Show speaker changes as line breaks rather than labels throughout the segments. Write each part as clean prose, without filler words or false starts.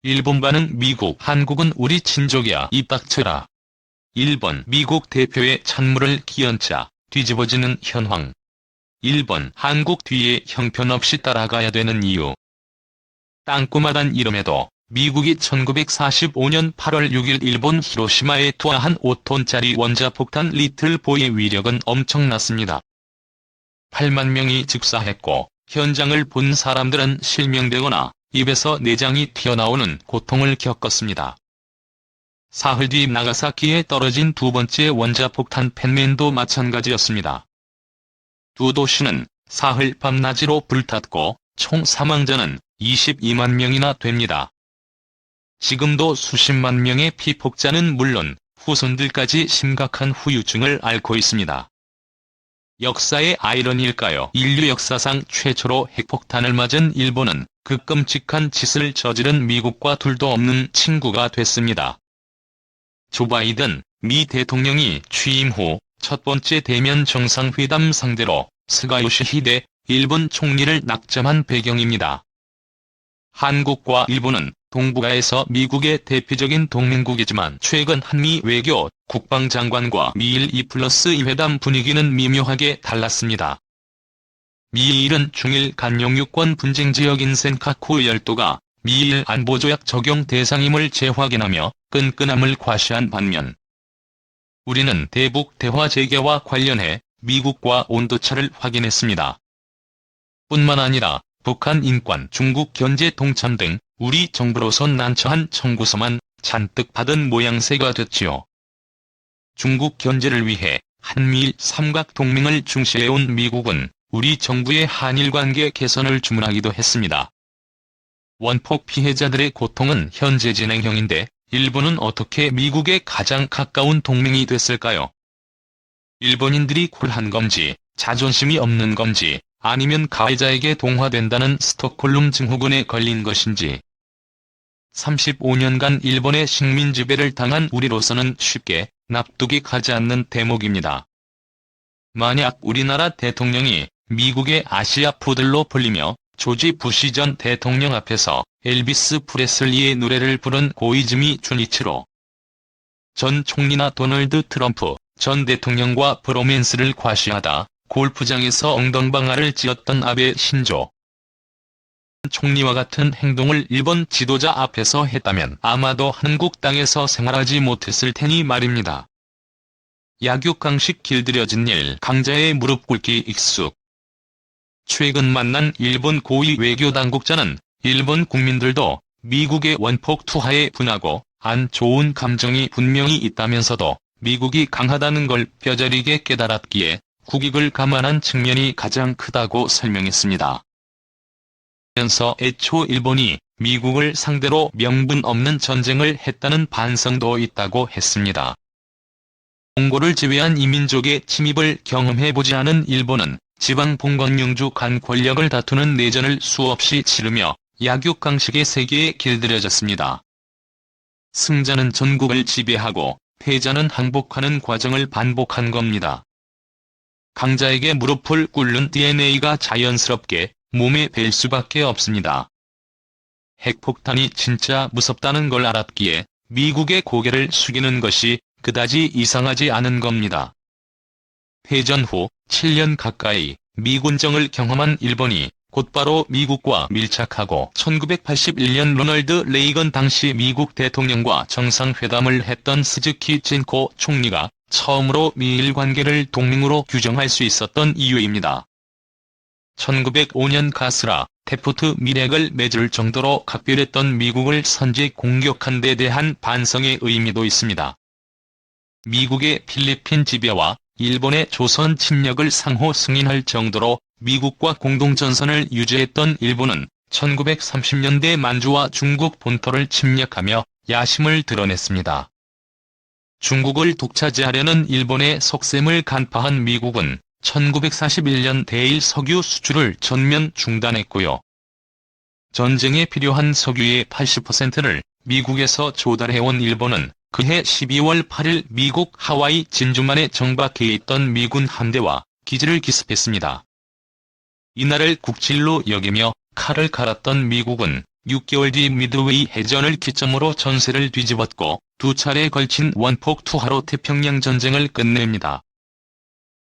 일본 반응 미국 한국은 우리 친족이야 입 닥쳐라. 일본 미국 대표의 찬물을 기연차 뒤집어지는 현황. 일본 한국 뒤에 형편없이 따라가야 되는 이유. 땅꼬마단 이름에도 미국이 1945년 8월 6일 일본 히로시마에 투하한 5톤짜리 원자폭탄 리틀 보이의 위력은 엄청났습니다. 8만 명이 즉사했고 현장을 본 사람들은 실명되거나 입에서 내장이 튀어나오는 고통을 겪었습니다. 사흘 뒤 나가사키에 떨어진 두 번째 원자폭탄 펜맨도 마찬가지였습니다. 두 도시는 사흘 밤낮으로 불탔고 총 사망자는 22만 명이나 됩니다. 지금도 수십만 명의 피폭자는 물론 후손들까지 심각한 후유증을 앓고 있습니다. 역사의 아이러니일까요? 인류 역사상 최초로 핵폭탄을 맞은 일본은 그 끔찍한 짓을 저지른 미국과 둘도 없는 친구가 됐습니다. 조 바이든 미 대통령이 취임 후 첫 번째 대면 정상회담 상대로 스가 요시히데 일본 총리를 낙점한 배경입니다. 한국과 일본은 동북아에서 미국의 대표적인 동맹국이지만 최근 한미 외교, 국방장관과 미일 2+2 회담 분위기는 미묘하게 달랐습니다. 미일은 중일 간 영유권 분쟁 지역인 센카쿠 열도가 미일 안보조약 적용 대상임을 재확인하며 끈끈함을 과시한 반면 우리는 대북 대화 재개와 관련해 미국과 온도차를 확인했습니다. 뿐만 아니라 북한 인권, 중국 견제 동참 등 우리 정부로선 난처한 청구서만 잔뜩 받은 모양새가 됐지요. 중국 견제를 위해 한미일 삼각동맹을 중시해온 미국은 우리 정부의 한일 관계 개선을 주문하기도 했습니다. 원폭 피해자들의 고통은 현재 진행형인데 일본은 어떻게 미국의 가장 가까운 동맹이 됐을까요? 일본인들이 쿨한 건지, 자존심이 없는 건지, 아니면 가해자에게 동화된다는 스톡홀름 증후군에 걸린 것인지. 35년간 일본의 식민 지배를 당한 우리로서는 쉽게 납득이 가지 않는 대목입니다. 만약 우리나라 대통령이 미국의 아시아 푸들로 불리며 조지 부시 전 대통령 앞에서 엘비스 프레슬리의 노래를 부른 고이즈미 주니치로 전 총리나 도널드 트럼프 전 대통령과 브로맨스를 과시하다 골프장에서 엉덩방아를 찧었던 아베 신조 총리와 같은 행동을 일본 지도자 앞에서 했다면 아마도 한국 땅에서 생활하지 못했을 테니 말입니다. 약육강식 길들여진 일 강자의 무릎 꿇기 익숙. 최근 만난 일본 고위 외교당국자는 일본 국민들도 미국의 원폭 투하에 분하고 안 좋은 감정이 분명히 있다면서도 미국이 강하다는 걸 뼈저리게 깨달았기에 국익을 감안한 측면이 가장 크다고 설명했습니다. 면서 애초 일본이 미국을 상대로 명분 없는 전쟁을 했다는 반성도 있다고 했습니다. 몽골을 제외한 이민족의 침입을 경험해보지 않은 일본은 지방 봉건영주 간 권력을 다투는 내전을 수없이 치르며 약육강식의 세계에 길들여졌습니다. 승자는 전국을 지배하고 패자는 항복하는 과정을 반복한 겁니다. 강자에게 무릎을 꿇는 DNA가 자연스럽게 몸에 뵐 수밖에 없습니다. 핵폭탄이 진짜 무섭다는 걸 알았기에 미국의 고개를 숙이는 것이 그다지 이상하지 않은 겁니다. 패전 후 7년 가까이 미군정을 경험한 일본이 곧바로 미국과 밀착하고 1981년 로널드 레이건 당시 미국 대통령과 정상회담을 했던 스즈키 진코 총리가 처음으로 미일 관계를 동맹으로 규정할 수 있었던 이유입니다. 1905년 가스라, 테프트 밀핵을 맺을 정도로 각별했던 미국을 선제 공격한 데 대한 반성의 의미도 있습니다. 미국의 필리핀 지배와 일본의 조선 침략을 상호 승인할 정도로 미국과 공동전선을 유지했던 일본은 1930년대 만주와 중국 본토를 침략하며 야심을 드러냈습니다. 중국을 독차지하려는 일본의 속셈을 간파한 미국은 1941년 대일 석유 수출을 전면 중단했고요. 전쟁에 필요한 석유의 80%를 미국에서 조달해온 일본은 그해 12월 8일 미국 하와이 진주만에 정박해 있던 미군 함대와 기지를 기습했습니다. 이날을 국질로 여기며 칼을 갈았던 미국은 6개월 뒤 미드웨이 해전을 기점으로 전세를 뒤집었고 두 차례에 걸친 원폭 투하로 태평양 전쟁을 끝냅니다.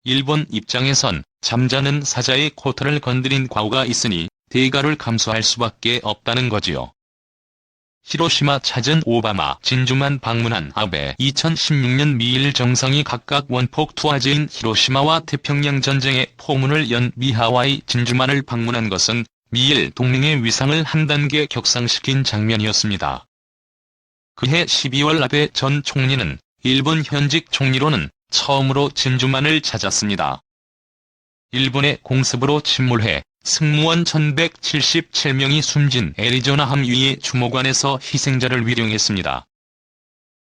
일본 입장에선 잠자는 사자의 코털을 건드린 과오가 있으니 대가를 감수할 수밖에 없다는 거지요. 히로시마 찾은 오바마, 진주만 방문한 아베. 2016년 미일 정상이 각각 원폭 투하지인 히로시마와 태평양 전쟁의 포문을 연 미하와이 진주만을 방문한 것은 미일 동맹의 위상을 한 단계 격상시킨 장면이었습니다. 그해 12월 아베 전 총리는 일본 현직 총리로는 처음으로 진주만을 찾았습니다. 일본의 공습으로 침몰해 승무원 1177명이 숨진 애리조나 함유이의 주모관에서 희생자를 위령했습니다.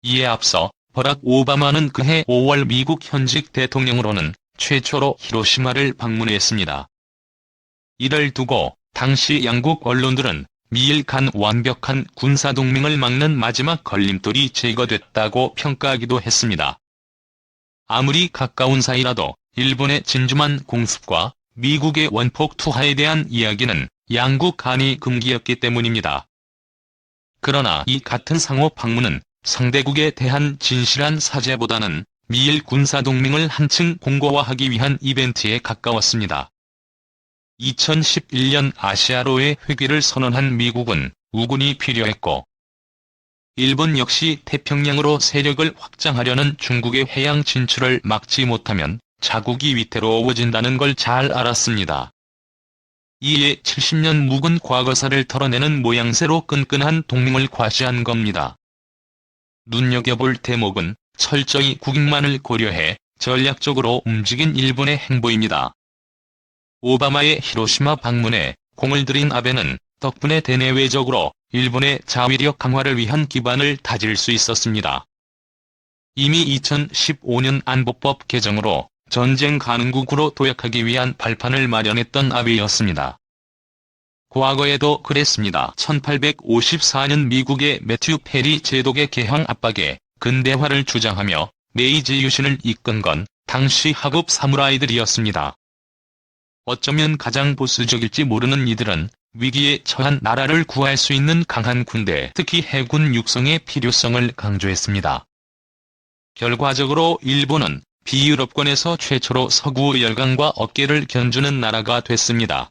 이에 앞서 버락 오바마는 그해 5월 미국 현직 대통령으로는 최초로 히로시마를 방문했습니다. 이를 두고 당시 양국 언론들은 미일 간 완벽한 군사동맹을 막는 마지막 걸림돌이 제거됐다고 평가하기도 했습니다. 아무리 가까운 사이라도 일본의 진주만 공습과 미국의 원폭 투하에 대한 이야기는 양국 간이 금기였기 때문입니다. 그러나 이 같은 상호 방문은 상대국에 대한 진실한 사죄보다는 미일 군사동맹을 한층 공고화하기 위한 이벤트에 가까웠습니다. 2011년 아시아로의 회귀를 선언한 미국은 우군이 필요했고, 일본 역시 태평양으로 세력을 확장하려는 중국의 해양 진출을 막지 못하면 자국이 위태로워진다는 걸 잘 알았습니다. 이에 70년 묵은 과거사를 털어내는 모양새로 끈끈한 동맹을 과시한 겁니다. 눈여겨볼 대목은 철저히 국익만을 고려해 전략적으로 움직인 일본의 행보입니다. 오바마의 히로시마 방문에 공을 들인 아베는 덕분에 대내외적으로 일본의 자위력 강화를 위한 기반을 다질 수 있었습니다. 이미 2015년 안보법 개정으로 전쟁 가능국으로 도약하기 위한 발판을 마련했던 아베였습니다. 과거에도 그랬습니다. 1854년 미국의 매튜 페리 제독의 개항 압박에 근대화를 주장하며 메이지 유신을 이끈 건 당시 하급 사무라이들이었습니다. 어쩌면 가장 보수적일지 모르는 이들은 위기에 처한 나라를 구할 수 있는 강한 군대, 특히 해군 육성의 필요성을 강조했습니다. 결과적으로 일본은 비유럽권에서 최초로 서구 열강과 어깨를 견주는 나라가 됐습니다.